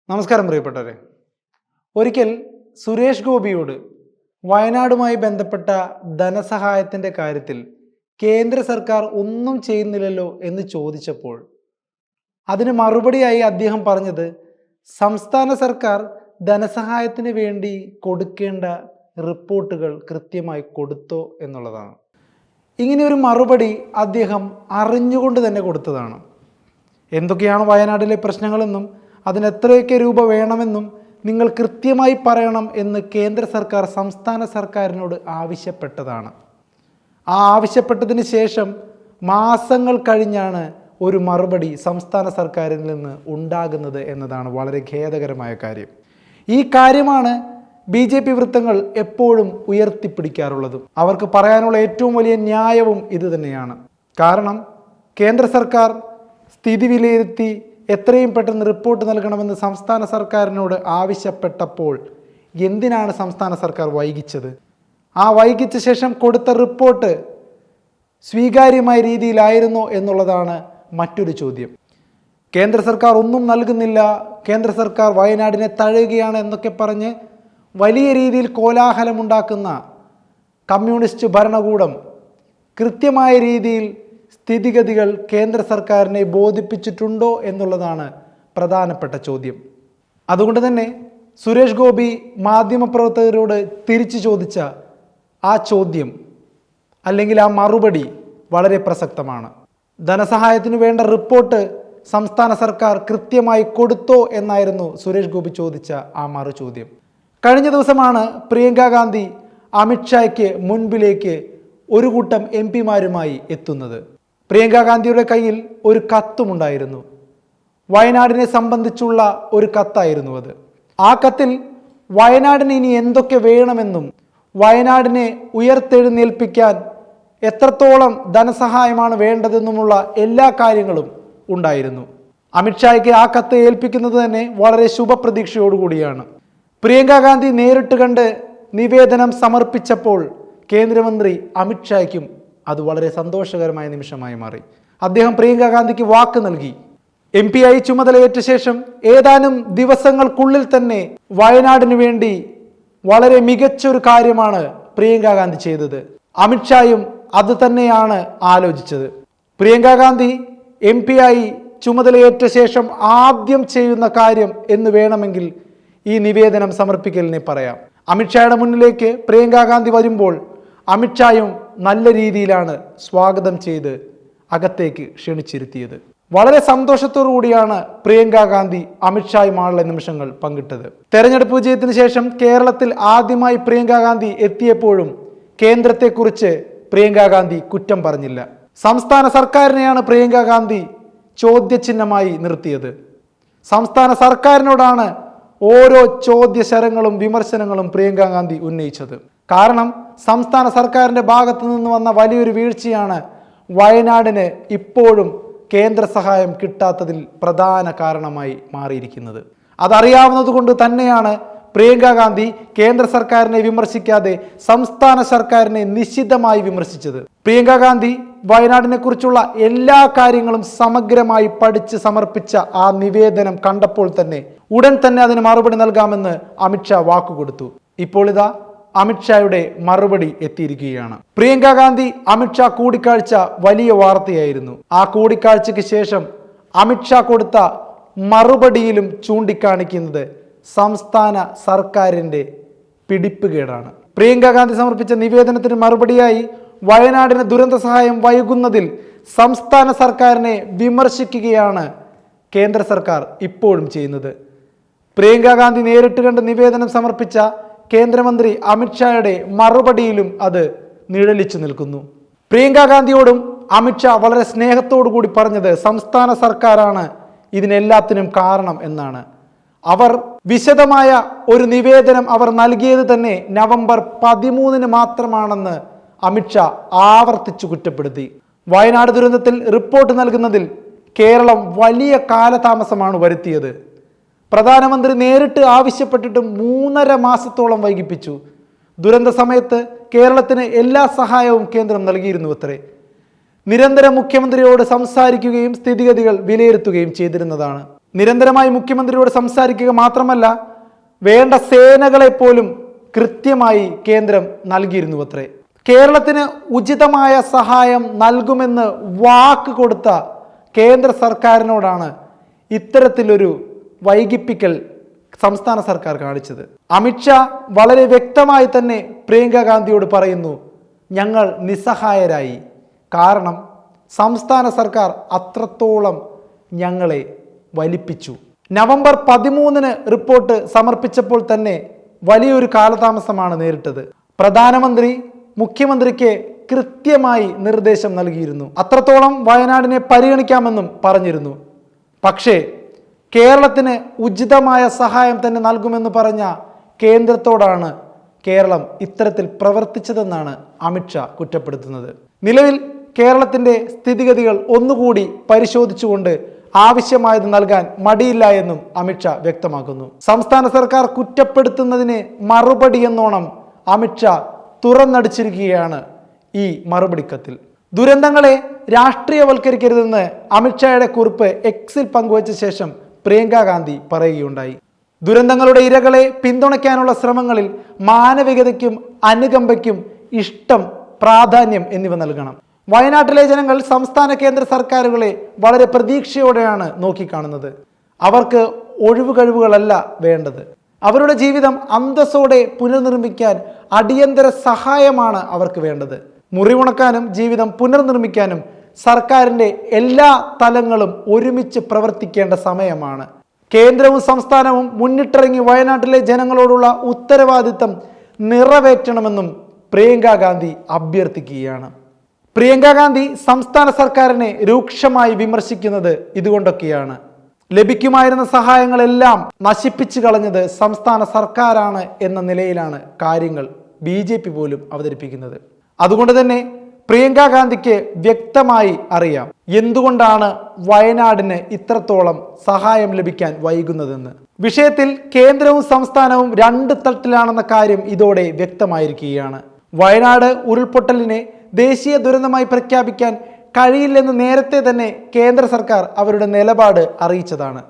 നമസ്കാരം പ്രിയപ്പെട്ടവരെ. ഒരിക്കൽ സുരേഷ് ഗോപിയോട് വയനാടുമായി ബന്ധപ്പെട്ട ധനസഹായത്തിൻ്റെ കാര്യത്തിൽ കേന്ദ്ര സർക്കാർ ഒന്നും ചെയ്യുന്നില്ലല്ലോ എന്ന് ചോദിച്ചപ്പോൾ അതിന് മറുപടിയായി അദ്ദേഹം പറഞ്ഞത് സംസ്ഥാന സർക്കാർ ധനസഹായത്തിന് വേണ്ടി കൊടുക്കേണ്ട റിപ്പോർട്ടുകൾ കൃത്യമായി കൊടുത്തോ എന്നുള്ളതാണ്. ഇങ്ങനെയൊരു മറുപടി അദ്ദേഹം അറിഞ്ഞുകൊണ്ട് തന്നെ കൊടുത്തതാണ്. എന്തൊക്കെയാണ് വയനാട്ടിലെ പ്രശ്നങ്ങളെന്നും അതിന് എത്രയൊക്കെ രൂപ വേണമെന്നും നിങ്ങൾ കൃത്യമായി പറയണം എന്ന് കേന്ദ്ര സർക്കാർ സംസ്ഥാന സർക്കാരിനോട് ആവശ്യപ്പെട്ടതാണ്. ആ ആവശ്യപ്പെട്ടതിന് ശേഷം മാസങ്ങൾ കഴിഞ്ഞാണ് ഒരു മറുപടി സംസ്ഥാന സർക്കാരിൽ നിന്ന് ഉണ്ടാകുന്നത് എന്നതാണ് വളരെ ഖേദകരമായ കാര്യം. ഈ കാര്യമാണ് BJP വൃത്തങ്ങൾ എപ്പോഴും ഉയർത്തിപ്പിടിക്കാറുള്ളതും. അവർക്ക് പറയാനുള്ള ഏറ്റവും വലിയ ന്യായവും ഇത് തന്നെയാണ്. കാരണം കേന്ദ്ര സർക്കാർ സ്ഥിതി വിലയിരുത്തി എത്രയും പെട്ടെന്ന് റിപ്പോർട്ട് നൽകണമെന്ന് സംസ്ഥാന സർക്കാരിനോട് ആവശ്യപ്പെട്ടപ്പോൾ എന്തിനാണ് സംസ്ഥാന സർക്കാർ വൈകിച്ചത്? ആ വൈകിച്ച ശേഷം കൊടുത്ത റിപ്പോർട്ട് സ്വീകാര്യമായ രീതിയിലായിരുന്നോ എന്നുള്ളതാണ് മറ്റൊരു ചോദ്യം. കേന്ദ്ര സർക്കാർ ഒന്നും നൽകുന്നില്ല, കേന്ദ്ര സർക്കാർ വയനാടിനെ തഴയുകയാണ് എന്നൊക്കെ പറഞ്ഞ് വലിയ രീതിയിൽ കോലാഹലമുണ്ടാക്കുന്ന കമ്മ്യൂണിസ്റ്റ് ഭരണകൂടം കൃത്യമായ രീതിയിൽ സ്ഥിതിഗതികൾ കേന്ദ്ര സർക്കാരിനെ ബോധിപ്പിച്ചിട്ടുണ്ടോ എന്നുള്ളതാണ് പ്രധാനപ്പെട്ട ചോദ്യം. അതുകൊണ്ട് തന്നെ സുരേഷ് ഗോപി മാധ്യമപ്രവർത്തകരോട് തിരിച്ചു ചോദിച്ച ആ ചോദ്യം അല്ലെങ്കിൽ ആ മറുപടി വളരെ പ്രസക്തമാണ്. ധനസഹായത്തിനു വേണ്ട റിപ്പോർട്ട് സംസ്ഥാന സർക്കാർ കൃത്യമായി കൊടുത്തോ എന്നായിരുന്നു സുരേഷ് ഗോപി ചോദിച്ച ആ മറു ചോദ്യം. കഴിഞ്ഞ ദിവസമാണ് പ്രിയങ്ക ഗാന്ധി അമിത്ഷായ്ക്ക് മുൻപിലേക്ക് ഒരു കൂട്ടം MP-മാരുമായി എത്തുന്നത്. പ്രിയങ്ക ഗാന്ധിയുടെ കയ്യിൽ ഒരു കത്തുമുണ്ടായിരുന്നു. വയനാടിനെ സംബന്ധിച്ചുള്ള ഒരു കത്തായിരുന്നു അത്. ആ കത്തിൽ വയനാടിന് ഇനി എന്തൊക്കെ വേണമെന്നും വയനാടിനെ ഉയർത്തെഴുന്നേൽപ്പിക്കാൻ എത്രത്തോളം ധനസഹായമാണ് വേണ്ടതെന്നുമുള്ള എല്ലാ കാര്യങ്ങളും ഉണ്ടായിരുന്നു. അമിത്ഷായ്ക്ക് ആ കത്ത് ഏൽപ്പിക്കുന്നത് തന്നെ വളരെ ശുഭപ്രതീക്ഷയോടുകൂടിയാണ്. പ്രിയങ്ക ഗാന്ധി നേരിട്ട് കണ്ട് നിവേദനം സമർപ്പിച്ചപ്പോൾ കേന്ദ്രമന്ത്രി അമിത്ഷായ്ക്കും അത് വളരെ സന്തോഷകരമായ നിമിഷമായി മാറി. അദ്ദേഹം പ്രിയങ്ക ഗാന്ധിക്ക് വാക്ക് നൽകി. MP-ആയി ചുമതലയേറ്റ ശേഷം ഏതാനും ദിവസങ്ങൾക്കുള്ളിൽ തന്നെ വയനാടിന് വേണ്ടി വളരെ മികച്ചൊരു കാര്യമാണ് പ്രിയങ്ക ഗാന്ധി ചെയ്തത്. അമിത്ഷായും അത് തന്നെയാണ് ആലോചിച്ചത്. പ്രിയങ്ക ഗാന്ധി MP-ആയി ചുമതലയേറ്റ ശേഷം ആദ്യം ചെയ്യുന്ന കാര്യം എന്ന് വേണമെങ്കിൽ ഈ നിവേദനം സമർപ്പിക്കലിനെ പറയാം. അമിത്ഷായുടെ മുന്നിലേക്ക് പ്രിയങ്ക ഗാന്ധി വരുമ്പോൾ അമിത്ഷായും നല്ല രീതിയിലാണ് സ്വാഗതം ചെയ്ത് അകത്തേക്ക് ക്ഷണിച്ചിരുത്തിയത്. വളരെ സന്തോഷത്തോടു കൂടിയാണ് പ്രിയങ്ക ഗാന്ധി അമിത്ഷായുമായുള്ള നിമിഷങ്ങൾ പങ്കിട്ടത്. തെരഞ്ഞെടുപ്പ് വിജയത്തിന് ശേഷം കേരളത്തിൽ ആദ്യമായി പ്രിയങ്ക ഗാന്ധി എത്തിയപ്പോഴും കേന്ദ്രത്തെക്കുറിച്ച് പ്രിയങ്ക ഗാന്ധി കുറ്റം പറഞ്ഞില്ല. സംസ്ഥാന സർക്കാരിനെയാണ് പ്രിയങ്ക ഗാന്ധി ചോദ്യചിഹ്നമായി നിർത്തിയത്. സംസ്ഥാന സർക്കാരിനോടാണ് ഓരോ ചോദ്യശരങ്ങളും വിമർശനങ്ങളും പ്രിയങ്ക ഗാന്ധി ഉന്നയിച്ചത്. കാരണം സംസ്ഥാന സർക്കാരിൻ്റെ ഭാഗത്തു നിന്ന് വന്ന വലിയൊരു വീഴ്ചയാണ് വയനാടിന് ഇപ്പോഴും കേന്ദ്ര സഹായം കിട്ടാത്തതിൽ പ്രധാന കാരണമായി മാറിയിരിക്കുന്നത്. അതറിയാവുന്നത് കൊണ്ട് തന്നെയാണ് പ്രിയങ്ക ഗാന്ധി കേന്ദ്ര സർക്കാരിനെ വിമർശിക്കാതെ സംസ്ഥാന സർക്കാരിനെ നിശിതമായി വിമർശിച്ചത്. പ്രിയങ്ക ഗാന്ധി വയനാടിനെ കുറിച്ചുള്ള എല്ലാ കാര്യങ്ങളും സമഗ്രമായി പഠിച്ച് സമർപ്പിച്ച ആ നിവേദനം കണ്ടപ്പോൾ തന്നെ ഉടൻ തന്നെ അതിന് മറുപടി നൽകാമെന്ന് അമിത്ഷാ വാക്കുകൊടുത്തു. ഇപ്പോൾ ഇതാ അമിത്ഷായുടെ മറുപടി എത്തിയിരിക്കുകയാണ്. പ്രിയങ്ക ഗാന്ധി അമിത്ഷാ കൂടിക്കാഴ്ച വലിയ വാർത്തയായിരുന്നു. ആ കൂടിക്കാഴ്ചയ്ക്ക് ശേഷം അമിത്ഷാ കൊടുത്ത മറുപടിയിലും ചൂണ്ടിക്കാണിക്കുന്നത് സംസ്ഥാന സർക്കാരിൻ്റെ പിടിപ്പുകേടാണ്. പ്രിയങ്ക ഗാന്ധി സമർപ്പിച്ച നിവേദനത്തിന് മറുപടിയായി വയനാടിന് ദുരന്ത സഹായം വൈകുന്നതിൽ സംസ്ഥാന സർക്കാരിനെ വിമർശിക്കുകയാണ് കേന്ദ്ര സർക്കാർ ഇപ്പോഴും ചെയ്യുന്നത്. പ്രിയങ്ക ഗാന്ധി നേരിട്ട് കണ്ട് നിവേദനം സമർപ്പിച്ച കേന്ദ്രമന്ത്രി അമിത്ഷായുടെ മറുപടിയിലും അത് നിഴലിച്ചു നിൽക്കുന്നു. പ്രിയങ്ക ഗാന്ധിയോടും അമിത്ഷാ വളരെ സ്നേഹത്തോടു കൂടി പറഞ്ഞത് സംസ്ഥാന സർക്കാരാണ് ഇതിനെല്ലാത്തിനും കാരണം എന്നാണ്. അവർ വിശദമായ ഒരു നിവേദനം അവർ നൽകിയത് തന്നെ നവംബർ 13 മാത്രമാണെന്ന് അമിത്ഷാ ആവർത്തിച്ചു കുറ്റപ്പെടുത്തി. വയനാട് ദുരന്തത്തിൽ റിപ്പോർട്ട് നൽകുന്നതിൽ കേരളം വലിയ കാലതാമസമാണ് വരുത്തിയത്. പ്രധാനമന്ത്രി നേരിട്ട് ആവശ്യപ്പെട്ടിട്ടും 3.5 മാസത്തോളം വൈകിപ്പിച്ചു. ദുരന്ത സമയത്ത് കേരളത്തിന് എല്ലാ സഹായവും കേന്ദ്രം നൽകിയിരുന്നു അത്രേ. നിരന്തരം മുഖ്യമന്ത്രിയോട് സംസാരിക്കുകയും സ്ഥിതിഗതികൾ വിലയിരുത്തുകയും ചെയ്തിരുന്നതാണ്. നിരന്തരമായി മുഖ്യമന്ത്രിയോട് സംസാരിക്കുക മാത്രമല്ല, വേണ്ട സേനകളെ പോലും കൃത്യമായി കേന്ദ്രം നൽകിയിരുന്നുവത്രേ. കേരളത്തിന് ഉചിതമായ സഹായം നൽകുമെന്ന് വാക്ക് കൊടുത്ത കേന്ദ്ര സർക്കാരിനോടാണ് ഇത്തരത്തിലൊരു വൈകിപ്പിക്കൽ സംസ്ഥാന സർക്കാർ കാണിച്ചത്. അമിത്ഷാ വളരെ വ്യക്തമായി തന്നെ പ്രിയങ്ക ഗാന്ധിയോട് പറയുന്നു, ഞങ്ങൾ നിസ്സഹായരായി. കാരണം സംസ്ഥാന സർക്കാർ അത്രത്തോളം ഞങ്ങളെ വലിപ്പിച്ചു. നവംബർ 13 റിപ്പോർട്ട് സമർപ്പിച്ചപ്പോൾ തന്നെ വലിയൊരു കാലതാമസമാണ് നേരിട്ടത്. പ്രധാനമന്ത്രി മുഖ്യമന്ത്രിക്ക് കൃത്യമായി നിർദ്ദേശം നൽകിയിരുന്നു. അത്രത്തോളം വയനാടിനെ പരിഗണിക്കാമെന്നും പറഞ്ഞിരുന്നു. പക്ഷേ കേരളത്തിന് ഉചിതമായ സഹായം തന്നെ നൽകുമെന്ന് പറഞ്ഞ കേന്ദ്രത്തോടാണ് കേരളം ഇത്തരത്തിൽ പ്രവർത്തിച്ചതെന്നാണ് അമിത്ഷാ കുറ്റപ്പെടുത്തുന്നത്. നിലവിൽ കേരളത്തിൻ്റെ സ്ഥിതിഗതികൾ ഒന്നുകൂടി പരിശോധിച്ചുകൊണ്ട് ആവശ്യമായത് നൽകാൻ മടിയില്ല എന്നും അമിത്ഷാ വ്യക്തമാക്കുന്നു. സംസ്ഥാന സർക്കാർ കുറ്റപ്പെടുത്തുന്നതിന് മറുപടി എന്നോണം അമിത്ഷാ തുറന്നടിച്ചിരിക്കുകയാണ് ഈ മറുപടി കത്തിൽ. ദുരന്തങ്ങളെ രാഷ്ട്രീയവൽക്കരിക്കരുതെന്ന് അമിത്ഷായുടെ കുറിപ്പ് എക്സിൽ പങ്കുവച്ച ശേഷം പ്രിയങ്ക ഗാന്ധി പറയുകയുണ്ടായി. ദുരന്തങ്ങളുടെ ഇരകളെ പിന്തുണയ്ക്കാനുള്ള ശ്രമങ്ങളിൽ മാനവികതയ്ക്കും അനുകമ്പയ്ക്കും ഇഷ്ടം, പ്രാധാന്യം എന്നിവ നൽകണം. വയനാട്ടിലെ ജനങ്ങൾ സംസ്ഥാന കേന്ദ്ര സർക്കാരുകളെ വളരെ പ്രതീക്ഷയോടെയാണ് നോക്കിക്കാണുന്നത്. അവർക്ക് ഒഴിവുകഴിവുകളല്ല വേണ്ടത്. അവരുടെ ജീവിതം അന്തസ്സോടെ പുനർനിർമ്മിക്കാൻ അടിയന്തര സഹായമാണ് അവർക്ക് വേണ്ടത്. മുറിവുണക്കാനും ജീവിതം പുനർനിർമ്മിക്കാനും സർക്കാരിൻ്റെ എല്ലാ തലങ്ങളും ഒരുമിച്ച് പ്രവർത്തിക്കേണ്ട സമയമാണ്. കേന്ദ്രവും സംസ്ഥാനവും മുന്നിട്ടിറങ്ങി വയനാട്ടിലെ ജനങ്ങളോടുള്ള ഉത്തരവാദിത്തം നിറവേറ്റണമെന്നും പ്രിയങ്ക ഗാന്ധി അഭ്യർത്ഥിക്കുകയാണ്. പ്രിയങ്ക ഗാന്ധി സംസ്ഥാന സർക്കാരിനെ രൂക്ഷമായി വിമർശിക്കുന്നത് ഇതുകൊണ്ടൊക്കെയാണ്. ലഭിക്കുമായിരുന്ന സഹായങ്ങളെല്ലാം നശിപ്പിച്ചു കളഞ്ഞത് സംസ്ഥാന സർക്കാരാണ് എന്ന നിലയിലാണ് കാര്യങ്ങൾ BJP പോലും അവതരിപ്പിക്കുന്നത്. അതുകൊണ്ട് തന്നെ പ്രിയങ്ക ഗാന്ധിക്ക് വ്യക്തമായി അറിയാം എന്തുകൊണ്ടാണ് വയനാടിന് ഇത്രത്തോളം സഹായം ലഭിക്കാൻ വൈകുന്നതെന്ന്. വിഷയത്തിൽ കേന്ദ്രവും സംസ്ഥാനവും രണ്ട് തട്ടിലാണെന്ന കാര്യം ഇതോടെ വ്യക്തമായിരിക്കുകയാണ്. വയനാട് ഉരുൾപൊട്ടലിനെ ദേശീയ ദുരന്തമായി പ്രഖ്യാപിക്കാൻ കഴിയില്ലെന്ന് നേരത്തെ തന്നെ കേന്ദ്ര സർക്കാർ അവരുടെ നിലപാട് അറിയിച്ചതാണ്.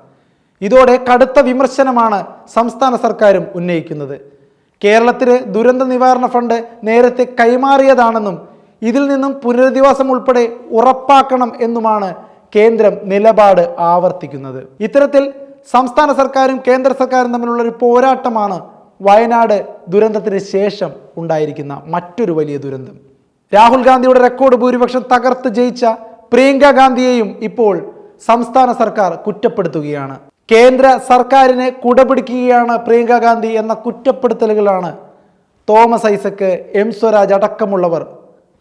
ഇതോടെ കടുത്ത വിമർശനമാണ് സംസ്ഥാന സർക്കാരും ഉന്നയിക്കുന്നത്. കേരളത്തിന് ദുരന്ത നിവാരണ ഫണ്ട് നേരത്തെ കൈമാറിയതാണെന്നും ഇതിൽ നിന്നും പുനരധിവാസം ഉൾപ്പെടെ ഉറപ്പാക്കണം എന്നുമാണ് കേന്ദ്രം നിലപാട് ആവർത്തിക്കുന്നത്. ഇത്തരത്തിൽ സംസ്ഥാന സർക്കാരും കേന്ദ്ര സർക്കാരും തമ്മിലുള്ള ഒരു പോരാട്ടമാണ് വയനാട് ദുരന്തത്തിന് ശേഷം ഉണ്ടായിരിക്കുന്ന മറ്റൊരു വലിയ ദുരന്തം. രാഹുൽ ഗാന്ധിയുടെ റെക്കോർഡ് ഭൂരിപക്ഷം തകർത്ത് ജയിച്ച പ്രിയങ്ക ഗാന്ധിയെയും ഇപ്പോൾ സംസ്ഥാന സർക്കാർ കുറ്റപ്പെടുത്തുകയാണ്. കേന്ദ്ര സർക്കാരിനെ കുടപിടിക്കുകയാണ് പ്രിയങ്ക ഗാന്ധി എന്ന കുറ്റപ്പെടുത്തലുകളാണ് തോമസ് ഐസക്, M സ്വരാജ് അടക്കമുള്ളവർ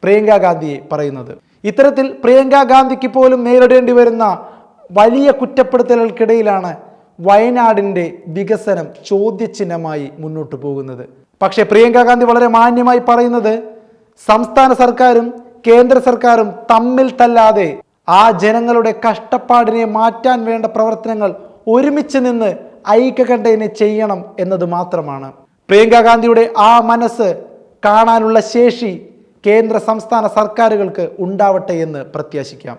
പ്രിയങ്ക ഗാന്ധിയെ പറയുന്നത്. ഇത്തരത്തിൽ പ്രിയങ്ക ഗാന്ധിക്ക് പോലും നേരിടേണ്ടി വരുന്ന വലിയ കുറ്റപ്പെടുത്തലുകൾക്കിടയിലാണ് വയനാടിൻ്റെ വികസനം ചോദ്യചിഹ്നമായി മുന്നോട്ട് പോകുന്നത്. പക്ഷേ പ്രിയങ്ക ഗാന്ധി വളരെ മാന്യമായി പറയുന്നത്, സംസ്ഥാന സർക്കാരും കേന്ദ്ര സർക്കാരും തമ്മിൽ തല്ലാതെ ആ ജനങ്ങളുടെ കഷ്ടപ്പാടിനെ മാറ്റാൻ വേണ്ട പ്രവർത്തനങ്ങൾ ഒരുമിച്ച് നിന്ന് ഐക്യകണ്ഠേന ചെയ്യണം എന്നത് മാത്രമാണ്. പ്രിയങ്ക ഗാന്ധിയുടെ ആ മനസ്സ് കാണാനുള്ള ശേഷി കേന്ദ്ര സംസ്ഥാന സർക്കാരുകൾക്ക് ഉണ്ടാവട്ടെ എന്ന് പ്രത്യാശിക്കാം.